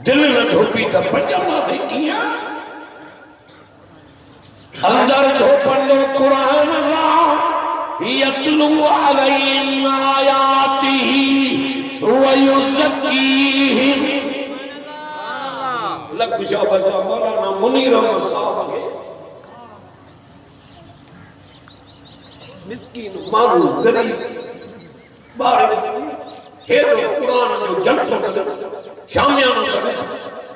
दिल न धोपी तो बचना थे किया अंदर धोपंदो कुरान अल्लाह यतलू अलैहिम आयातिही व युज़क्कीहिम लख शाबाश मौलाना मुनीर अहमद साहब के मिस्कीन मानू गरीब बारे हे तो कुरान जो जलसो शामियानो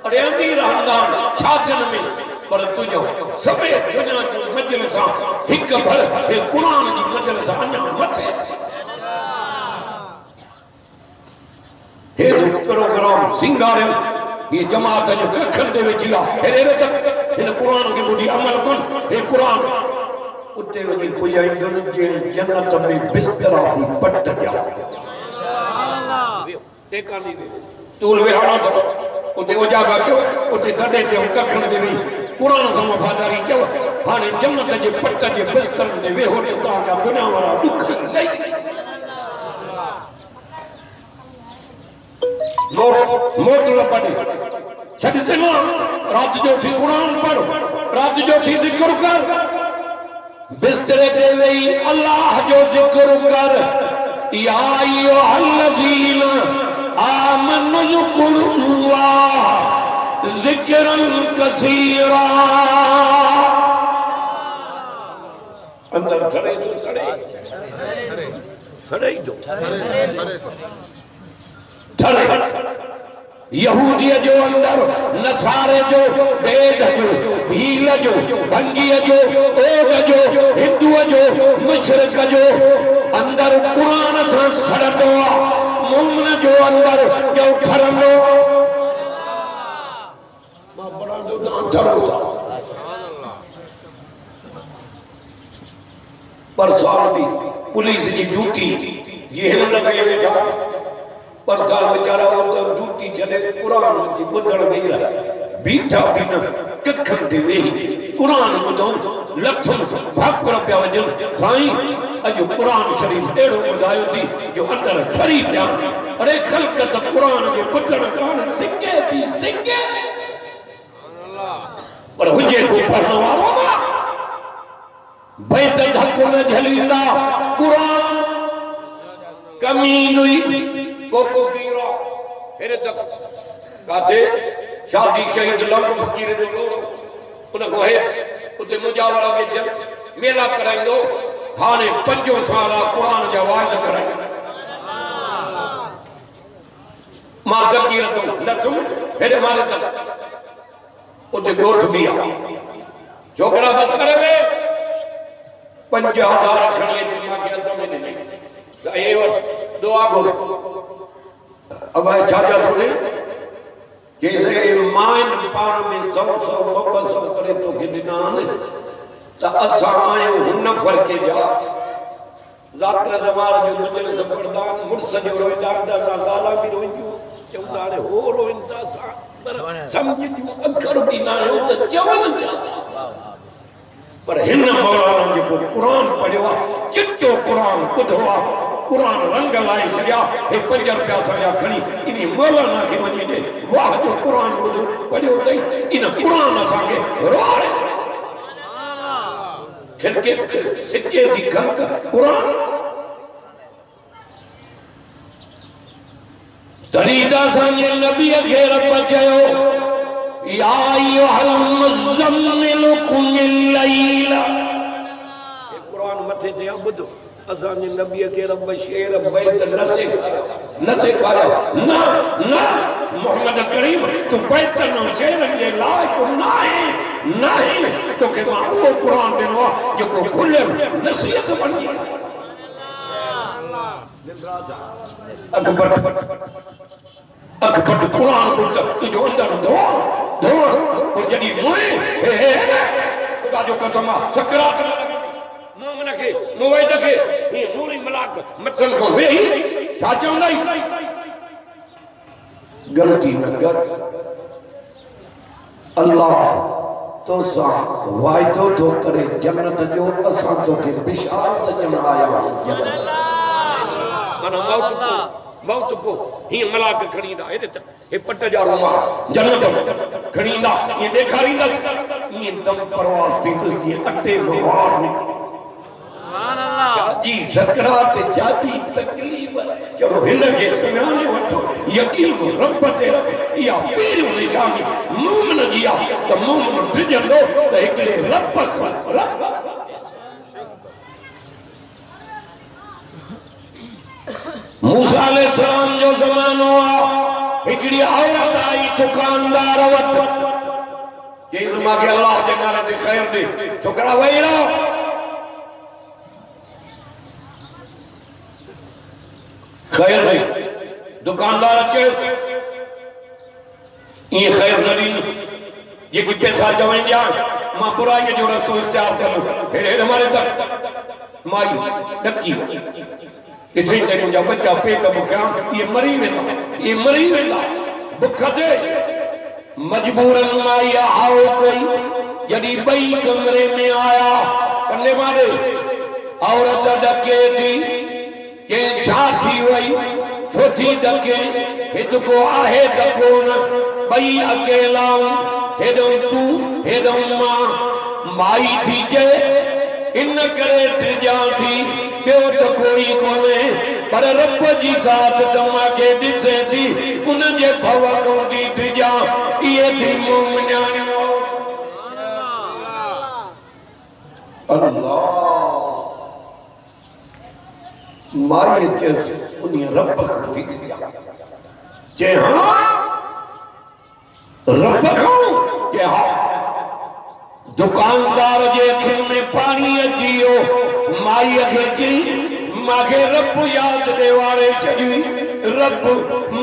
अरे अमीर हमदान शासन में पर तुझो सबे दुनिया जो मजलिसा हिक भर हे कुरान जी मजलिसा अन्या मथे हे जो प्रोग्राम सिंगार ये जमात जो कखन दे विच आ हेरे तक इन कुरान की बुधी अमल कन हे कुरान उते वजी पुजाई जे जन्नत में बिस्तरा भी पट जा टेका नहीं वे तूल वे हाड़ा तो उते ओजागा क्यों उते थडे ते कखन दे वी कुरान से वफादारी क्यों हाने जन्नत जे पट जे बिस्तर दे वे हो तो का दुनिया वाला दुख नहीं मोट पढ़े छड़ से ना रात जो थी कुरान पढ़ रात जो थी जिक्र कर बिस्तरे दे वे अल्लाह जो जिक्र कर या अय्युहल्लज़ीना आमनु ज़कुरुल्लाह ज़िक्रन कसीरा अंदर खड़े तो सड़े ही दो ठरे यहूदी जो अंदर नसारे जो बेद जो भील जो भंगी जो ओग जो हिंदू जो मुशरिक जो अंदर कुरान से सड़दो मोमिन जो अंदर जो ठरंदो मां बड़ा जो दान ठरंदो पर साल भी पुलिस की ड्यूटी ये लगे वेठा पर गाल बेचारा वो तो ड्यूटी चले कुरान की बुधण गई रहा बीठा बिना कखन दे वे कुरान बुधो लखन भाकर पिया वजन साईं अज कुरान शरीफ एड़ो बुधायो थी जो अंदर ठरी पिया अरे खलकत कुरान के बुधण कान सिके थी सिके पर हुजे को पढ़ने वालो ना बैत धक न झलींदा कुरान कमीन हुई कोको पीरो फिर तक काथे शादी शहीद लंग फकीर जो लोड़ो उनको है उते मुजावरा में जब मेला कराइंदो हाने 5 साल कुरान जा वाज कराई मां फकीर तो लथुम फिर मारे तक उते गोठ भी आ छोकरा बस करे वे 50,000 खड़े दुनिया के अंत में नहीं ये वट दुआ को अब छाजा थोड़े जैसे मान पाण में 100 200 करे तो के दिनान त असा आयो हुन फरके जा जात्र जमार जो मजलिस प्रधान मुर्स जो रोइदार दा गाला भी रोइयो चौदारे हो रोइंदा सा समझ जो अखर भी ना हो त चवन चाहता पर हिन मौलाना जो कुरान पढ़ियो चिट्टो कुरान बुधवा कुरान रंग लाई छड़िया ए 5 रुपया साया खणी इनी मौलाना के वने दे वाह जो कुरान बुधो पढ़ियो दई इन कुरान असाके रोड़े खिलके सिक्के दी गंग कुरान तरीदा संगे नबी के रब कयो या अय्युहल मुज़म्मिल कुमिल लैला ये कुरान मथे ते बुधो अजान नबी के रब शेर बैत नसे खाया ना ना मोहम्मद करीम तू बैत न शेर के लायक नहीं तो के मां वो कुरान देनो जो को खुले नसीहत बन गई अकबर कुरान को जो अंदर दो और जदी मोए खुदा जो कसम सकरात मोमिन के मुवैद के ये नूरी मलाक मथल को वे छा चवंदा गलती न कर अल्लाह तो सा वायदो तो करे जन्नत जो असा तो के बिशारत जमाया जन्नत मन मौत को ही मलाक खणींदा हेॾे त हे पट जा रुमा जन्नत खणींदा ये ॾेखारींदा ये दम परवास थी तो ये अटे मवार निकले सुभान अल्लाह जी सकरात जाती तकलीफ चलो हिन के सुञाणे वठो यकीन रब ते या पहिरियों निशानी मोमिन जी आहे त मोमिन डिॼंदो त हिकिड़े रब मूसा अलैहिस्सलाम जो ज़मानो आहे हिकिड़ी औरत आई दुकानदार वटि चई मूंखे अल्लाह जे नाले ते ख़ैर ॾे छोकिरा वेही रहो ख़ैर ॾे दुकानदार चयुसि ईअं ख़ैर न ॾींदुसि जेकी पैसा चवनि ॾियां मां बुराईअ जो रस्तो इख्तियार कंदुसि हेॾे मारे तक माई ॾकी ॾिठई त मुंहिंजा बच्चा पेट बुखिया इहे मरी वेंदा बुख ते मजबूरन माई आओ कई जॾहिं ॿई कमरे में आया कंदे मारे औरत ॾके थी के छा थी वई छो थी ॾके हिते को आहे त कोन ॿई अकेला हेॾो तूं हेॾो मां माई थी चए इन करे टिजा थी ॿियो त कोई कोन्हे पर रब जी ज़ात त मूंखे ॾिसे थी उन जे भव कोन्ही टिजा इहे थी मूं मञाणियो अल्लाह माई चयसि उन रब खां थी चए हा रब खां चए हा दुकानदार जे अखियुनि में पाणी अची वियो माईअ खे चई मूंखे रब यादि ॾेवारे छॾी रब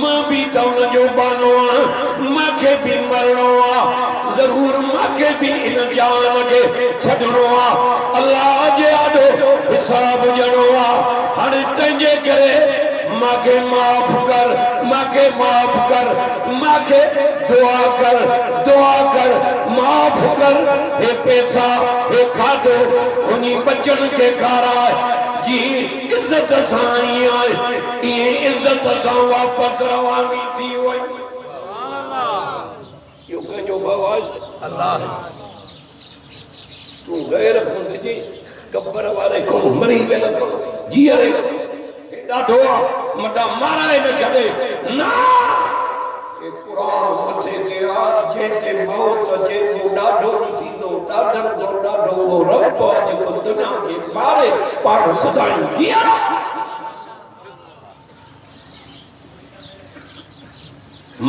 मां बि त उन जो बानो आहियां मूंखे बि मरणो आहे ज़रूरु मूंखे बि इन जान खे छॾणो आहे अलाह जे आॾो हिसाब ॾियणो आहे हाणे तंहिंजे करे मूंखे माफ़ कर मूंखे दुआ कर माफ़ कर हे पैसा हे खाधो उन्ही बचन के खाराए जी इज्जत सां आई आहे इहे इज्जत सां वापस रवानी थी वई यो कंहिंजो आवाज़ अल्लाह तूं गैर खुंदजी कब्र वारे को मरी वेल जीअरे ॾाढो मटा माराए न छॾे ना ए कुरान मथे ते आ जेके मौत अचे वो ॾाढो न थींदो ॾाढो वो रब जेको दुनिया खे मारे पाण सदाईं जीअर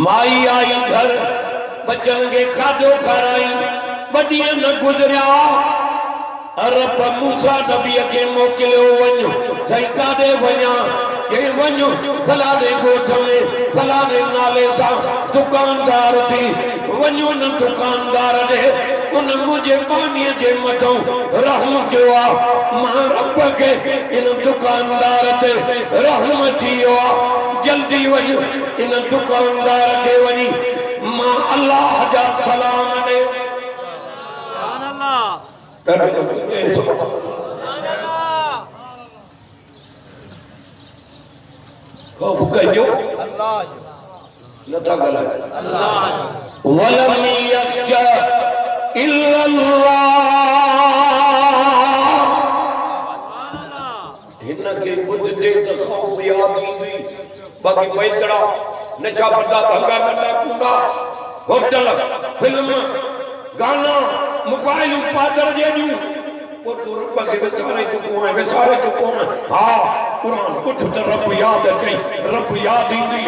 माई आई घर बच्चन खे खाधो खाराई ॿ ॾींहं न गुज़रिया रब मूसा नबीअ खे मोकिलियो वञो साईं काॾे वञा चई वञो फलाणे ॻोठ में फलाणे नाले सां दुकानदार थी वञो न दुकानदार ॾे उन मुंहिंजे पाणीअ जे मथां रहम कयो आहे मां रब खे इन दुकानदार ते रहम थी वियो आहे जल्दी वञो इन दुकानदार खे वञी मां अल्लाह जा सलाम ॾे खौफ कयो अल्लाह नथा ॻाल्हायो अल्लाह वलम यख्शा इल्ला अल्लाह हिन खे ॿुधदे त खौफ यादि ईंदी बाक़ी पैतड़ा नशा पता भंगा नंढा कूंडा होटल फिल्म गाना मोबाइल पादर जहिड़ियूं पोइ तूं रब खे विसारे चुको आहीं हा कुरान उठ त रब यादि कई रब यादि ईंदी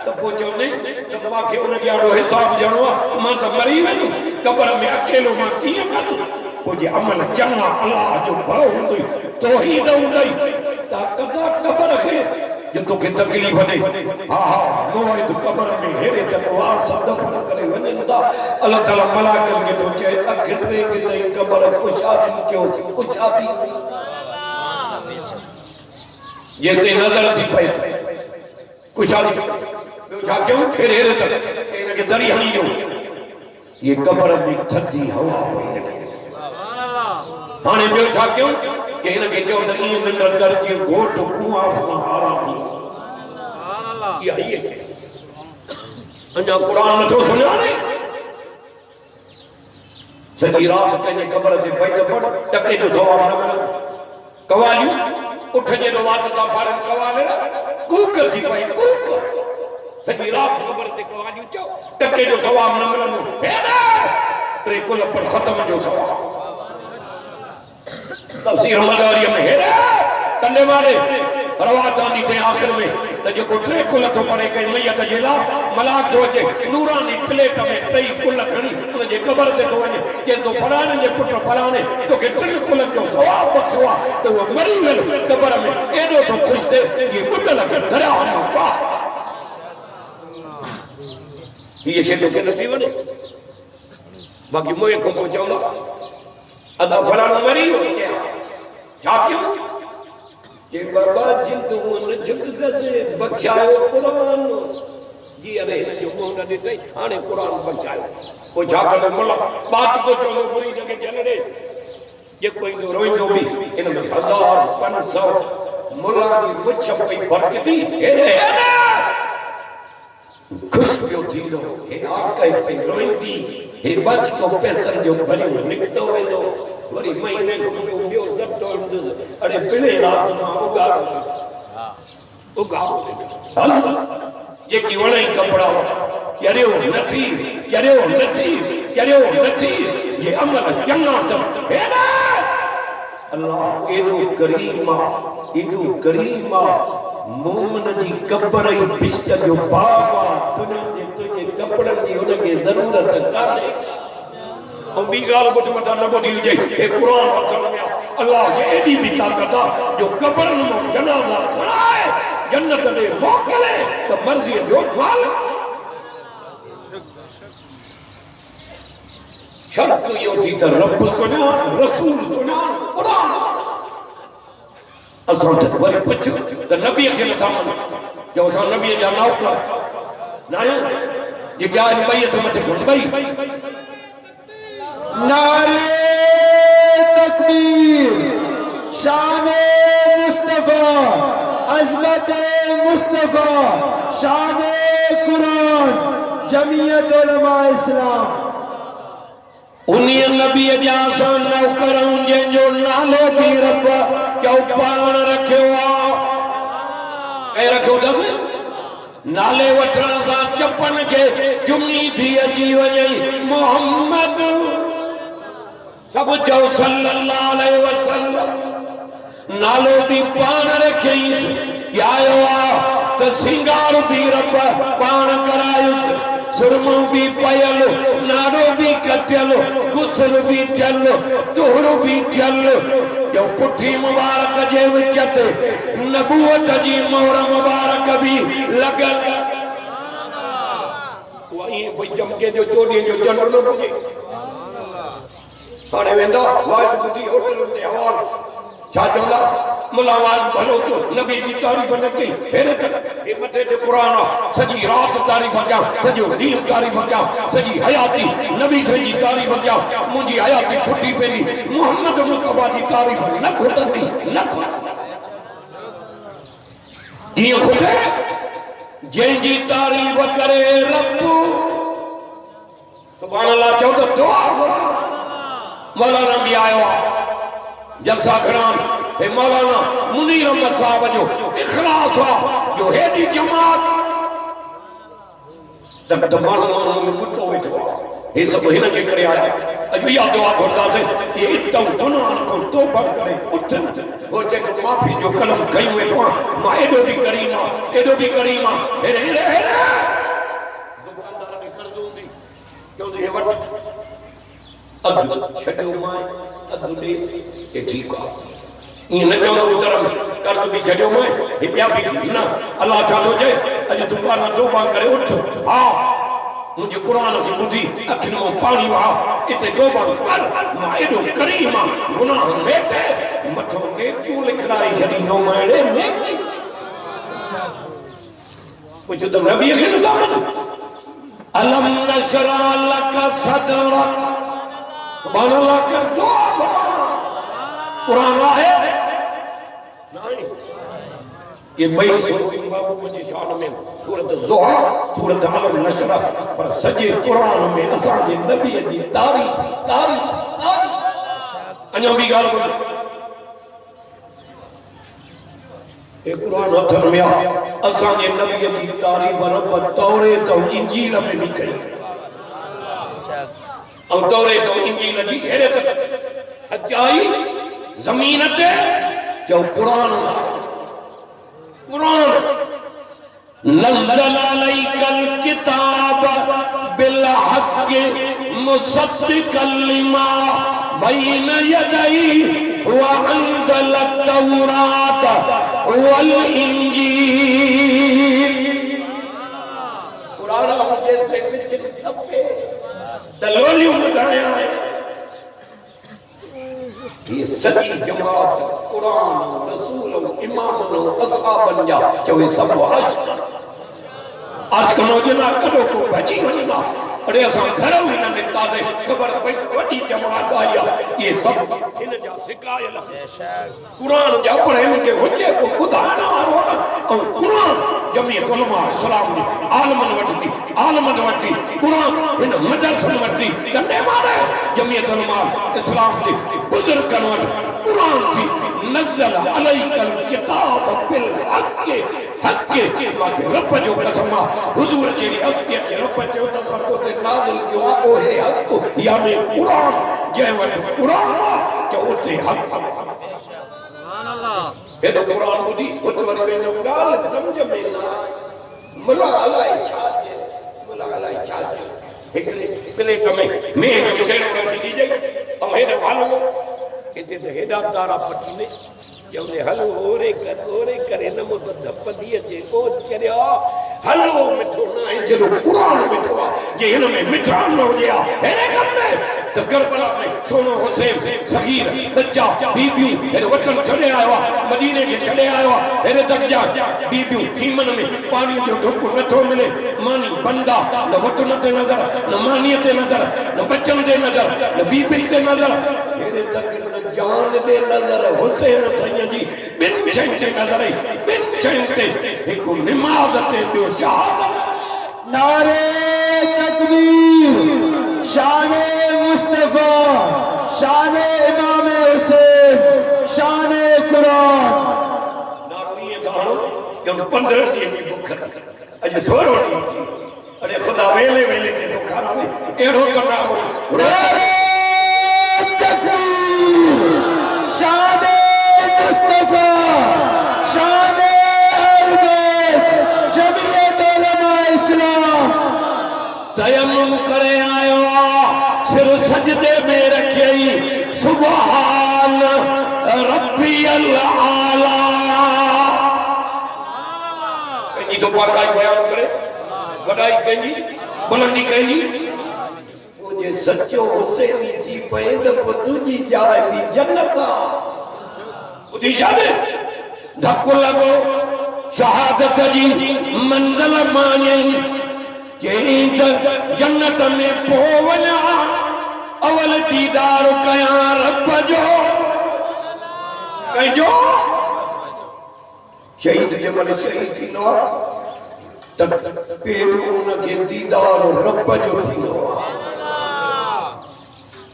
त पोइ चवंदे त मूंखे उन खे ॾाढो हिसाब ॾियणो आहे मां त मरी वेंदुमि क़बर में अकेलो मां कीअं कंदुमि पोइ जे अमल चङा अलाह जो भउ हूंदई तौहीद हूंदई त क़बर खे जो तोखे तकलीफ़ ॾे हा मोइद क़बर में हेड़े तकवार सां दफ़न करे वञनि था अलाह ताला मलाइकनि खे थो चए अखि टे के ताईं क़बर कुशादी कयो कुशादी जेसिताईं नज़र थी पए कुशादी ॿियो छा कयूं हेड़े तक हिनखे दरी हणी ॾियो ये क़बर में थधी हवा पई लॻे हाणे ॿियो छा कयूं कि हिनखे चओ त ईअं निंड दर जी घोट कुआं आराम ये अञा कुरान नथो सुनियो ने सॼी रात कंहिंजे क़बर ते पई त पढ़ टके जो सवाब न मिलंदो कवालियूं उठ जे वात था पढ़नि कवाले कूक थी पई कूक सॼी रात क़बर ते कवालियूं चओ टके जो सवाब न मिलंदो टे कुल पर ख़त्म जो सवाब तफसीर मदारिया में हेरे कंडे मारे रवात आंदी थे आखिर में त जेको टे कुल थो पढ़े कई मैयत जे लाइ मलाक थो अचे नूरानी प्लेट में टई कुल खणी उन जे क़बर ते थो वञे जे तो फलाणे जे पुट फलाणे तोखे टिन कुल जो सवाब बख़्शो आहे त उहो मरी वियो क़बर में एॾो थो ख़ुशि थिए ये ॿुध लॻे दरिया में वाह हीअ शइ तोखे नथी वञे बाक़ी मुंहुं खां पोइ चवंदो अदा फलाणो मरी वियो छा कयूं जे बाबा जिंद न झुकदसि बचायो कुरान जी अरे हिन जो मुंहुं न ॾिठई हाणे कुरान बचायो पोइ छा कंदो मुला बात को चवंदो बुरी जॻह जल ॾे जेको ईंदो रोईंदो बि हिन में 1500 मुला जी मुछ पई फरकती खुश पियो थींदो हे आकाई पई रोईंदी हे बच को पैसनि जो भरियो निकितो वेंदो वरी महीने को ॿियो ज़ब्त हूंदुसि अड़े पिणे रात मां उगारो जेकी वणई कपिड़ा ॼरियो नथी ये अमल चङा अल्लाह एॾो करीम मोमिन जी कब्र ई बिश्त जो बाब तुझे कपड़नि जी हुनखे ज़रूरत कान्हे और बी गाल बुठ मथा न ॿुधी हुजे हे क़ुरान हथनि में अल्लाह खे एॾी बि ताक़त आहे जो कब्रनि मां जनाज़ा खणाए जन्नत ॾे मोकिले त मर्ज़ीअ जो मालिक शर्त इहो थी त रब सुञाण रसूल सुञाण क़ुरान असां त वरी पुछो त नबीअ खे नथा मञूं जो असां नबीअ जा नौकर न आहियूं जेके आज ॿई हथ मथे खणनि ॿई नारे तकबीर शान मुस्तफा अज़मत मुस्तफा शान कुरान जमीयत उलमा इस्लाम उन्हीं नबी जा असां नौकर जंहिंजो नालो बि रब जो पाण रखियो आहे ऐं रखियो अथसि नाले वठण सां चपन खे जुमी थी अची वञे मोहम्मद सब चओ सल्लल्लाहु अलैहि वसल्लम नालो भी पाण रखियईं आयो आहे त सिंगार भी रब पाण करायुसि सुरमो भी पयल नारो भी कटियल गुसल भी थियल दोहर भी थियल जो पुठी मुबारक जे विच ते नबूवत जी मोहर मुबारक भी लॻल वही कोई चमके जो चोॾीअ जो चंड न पुॼे हाणे वेंदा वाज ॿुधी होटल ते हवाल छा चवंदा मुला वाज भलो थियो नबी जी तारीफ़ न कई हैरत हे मथे ते क़ुरान सॼी राति तारीफ़ कयां सॼो ॾींहुं तारीफ़ कयां सॼी हयाती नबी जी तारीफ़ कयां मुंहिंजी हयाती छुटी पवंदी मोहम्मद मुस्तफा जी तारीफ़ न खुटंदी न ॾींहुं खुटे जंहिंजी तारीफ़ करे रब सुभाणे अल्लाह चओ त दुआ मौलाना भी आयो जलसा खणान हे मौलाना मुनीर अहमद साहब जो इखलास जो हेडी जमात तक तो माण्हू में मुतो वेठो हे सब हिन के करे आया अॼु इहा दुआ घुरंदासीं ये इतम गुनाह को तौबा करे उठ वो जेको माफ़ी जो कलम कयूं वेठो मां एॾो बि करीम हेरे हेरे हेरे दुकानदार खे कर्ज़ हूंदी चवंदी हे वठ अधु छॾियो मां अधु ॾे हे ठीकु आहे ईअं न चवंदो धर्म कर्ज़ बि छॾियो मां हे ॿिया बि न अलाह छा थो चए अॼु दुकान तौबा करे उठ हा मुंहिंजे क़ुरान खे ॿुधी अखियुनि मां पाणी वहा हिते तौबा कर मां एॾो करीम आं गुनाह मेटे मथो नेकियूं लिखराए छॾींदो मां अहिड़े में कुझु त नबीअ खे नथा मञो अलम नशरह लक सदरक सुभान अल्लाह के दुआ कुरान है नहीं ये बई सूरत महबूब जी शान में सूरत ज़ुहा सूरत अलम नशरा पर सजे कुरान में असां जे नबी जी तारीफ़ अञा भी गाल ॿुध ए कुरान हथन में असां जे नबी जी तारीफ़ रब तौरेत ऐं इंजील में भी कई और तौरेत ऐं इंजील जी हेड़े तक सच्चाई ज़मीन ते जो कुरान नज़्ज़ल अलैकल किताब बिल हक़ मुसद्दिक़ल लिमा बैन यदैहि व अंज़ल तौरात वल इंजील कुरान जे विच तपे दलालियूं ॿुधाया ये सजी जमात कुरान रसूल इमाम असहाबन जा चवे सब आज कनो जना कदो को भजी वणा अरे असां घर में न निकतासे खबर पई वडी जमात आई ये सब इन जा सिकायल कुरान जा पढ़े के होचे को बुधाना वारो और कुरान जमीयत उलमा इस्लाम ने आलमन वठी कुरान इन मदरसन वठी कंदे मारे जमीयत उलमा इस्लाम के बुजुर्ग कनवट कुरान थी नज़्ज़ल अलैकल किताब बिल हक़ माके रब जो कसम हुजूर जी हस्तियत रब जो तसरतो ते नाज़िल कियो ओ है हक़ यानी कुरान जे वट कुरान जो उते हक़ सुभान अल्लाह हे तो कुरान बुधी उते वरी वेंदो गाल समझ में ना मुला अलाए छा हिकड़े प्लेट में जो सेड़ो रखी दीजे और हेडो हलो इते हेडा तारा पटी ने जौने हलो ओरे करे नमो तो धप दिए जे ओ चरियो हलो मिठो ना है जो कुरान मिठो जे इन में मिठा न हो गया हेने कम में तो करबला में सोनो हुसैन सगीर बच्चा बीबियों हेरे वतन छड़े आयो मदीने के छड़े आयो हेरे तक जा बीबियों खीमन में पानी जो ढुक नथो मिले मानी बंदा न वतन ते नजर न मानी ते नजर न बच्चन ते नजर न बीबी ते नजर हेरे तक न जान ते नजर हुसैन सैयद जी बिन शैन ते नजर बिन शैन ते एक नमाज ते जो शहादत नारे तकबीर शाने मुस्तफा शाने इमाम हुसैन शाने कुरान नारिये गानो जब 15 दिन की भूख अज सोरो दी थी अरे खुदा वेले के तो खाना में एड़ो करना हो नारे तकबीर शाने मुस्तफा शाने अहमद जमीयत उलमा इस्लाम तयम्मुम करे आयो सिर सजदे में रखे सुभान रब्बियल आला कहीं तो पाकाई बयान करे बड़ाई कहीं बुलंदी कहीं वो जे सच्चो हुसैनी थी पैद पुतु जी जाए भी जन्नत उदी जाने धक्को लगो शहादत जी मंजिल माने जेंद जन्नत में पोवना अवल दीदार कया रब जो कजो शहीद जे मन शहीद थींदो त पहिरियों उनखे दीदार रब जो थींदो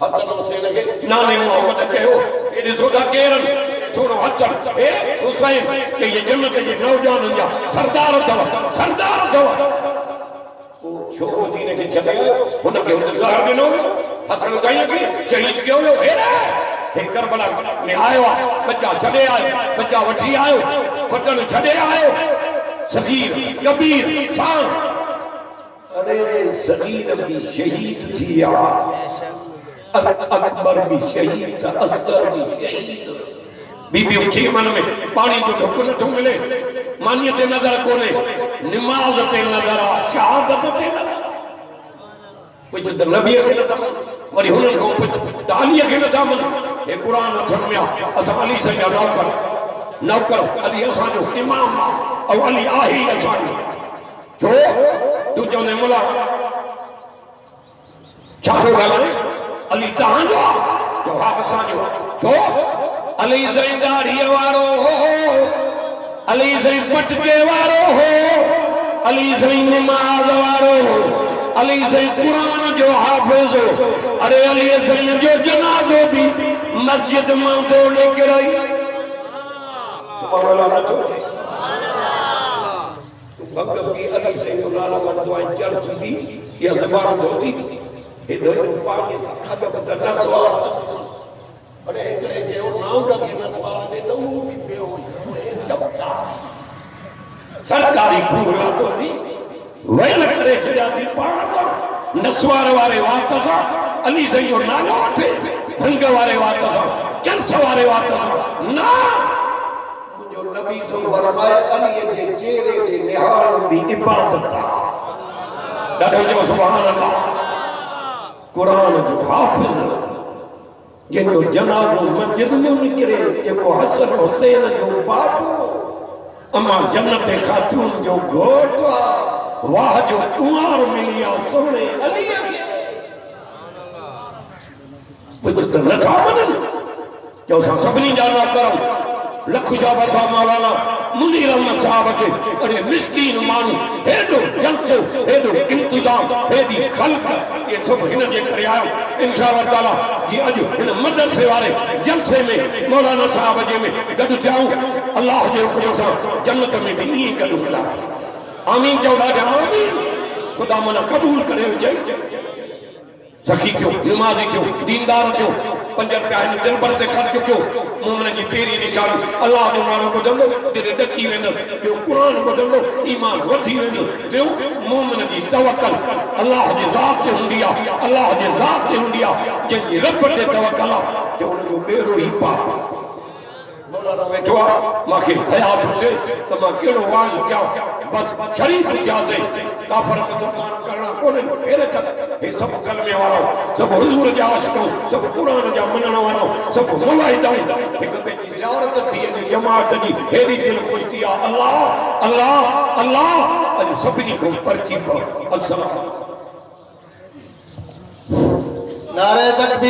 हसन हुसैन खे नाने मोहम्मद कयो हे ॾिसो था केरनि थोरो हसन हे हुसैन के ये जन्नत जे नौजवाननि जा सरदार अथव छो मदीने के चले उनके इंतजार दिनो हसन हुसैन के शहीद क्यों हो हे करबला में आयो बच्चा छड़े आयो बच्चा वठी आयो वतन छड़े आयो सगीर कबीर शान अरे सगीर भी शहीद थी अकबर भी शहीद असगर भी शहीद बीबी उठी मन में पानी जो ढुक नथो मिले मानिय ते नजर कोने नमाज ते नजर शहादत ते नजर कुछ तो नबी के नथा वरी हुनन को कुछ अली के नथा मन ये कुरान अथन में असा अली से नौकर अली असा जो इमाम और अली आही असा जो तू जो ने मुला छातो गाले अली तहां जो हा असा जो छो अली ज़िंदारी वारो अली साईं पटके वारो हो, अली साईं नमाज वारो हो, अली साईं कुरान जो हाफिज हो। अरे अली साईं जो जनाजो भी मस्जिद में तो निकरई तुम्हारा न छोड़े भगत की अली साईं जो नाला वठो चल सुधी या ज़बान धोती हे दो पानी खब बता सो अरे एकरे जो नाम लगे न सवाल दे तो पियो सरकारी पूरा तो थी वेल करे छया थी पाण को नस्वार वारे वात सा अली साईं जो नालो थे भंग वारे वात सा जलस वारे वात सा ना जो नबी तो फरमाए अली जे चेहरे दे निहाल दी इबादत ॾाढो जो सुभान अल्लाह कुरान जो हाफिज जो जनाज़ो मस्जिद में निकरे जो हसन हुसैन जो बाबू अमा जन्नत खातून जो घोट वाह जो कुंवार मिलिया सोने अली कुछ तो नथा बनन जो सभिनी जाना करो लख साहब साहब मौलाना मुनीर अहमद साहब के अरे मिस्कीन मानू हेडो जलसो हेडो इंतजाम हेडी खल्क ये सब हिन जे करे आयो इंशाअल्लाह ताला जी अज इन मदरसे वाले जलसे में मौलाना साहब जे में गडु जाऊं अल्लाह जे हुक्म से जन्नत में भी नहीं गडु मिला आमीन जो ॾाढा आमीन खुदा मना कबूल करे जय सखी क्यों नमाजी क्यों दीनदार क्यों 5 रुपया दिल भर से खर्च क्यों मोमिन की पेरी निशानी अल्लाह जो नालो बदलो तेरे डकी वेंदो जो कुरान बदलो ईमान वधी वेंदो जो मोमिन की तवक्कल अल्लाह जे ज़ात ते हुंदी आ अल्लाह जे ज़ात ते हुंदी आ जे रब ते तवक्कल आ जो उन जो बेरो ही पा मौलाना बैठो माखे हयात हुजे त मां केड़ो वाज क्या बस शरीफ जासे काफर मुसलमान करना कोने हेरे तक हे सब कलमे वाला सब हुजूर जा आशिक सब कुरान जा मनण वाला सब मुलाहिद एक बे की जियारत थी ने जमात जी हेरी दिल खुश थी अल्लाह अल्लाह अल्लाह अज सभी को परची पर अस्सलाम नारे तकबीर।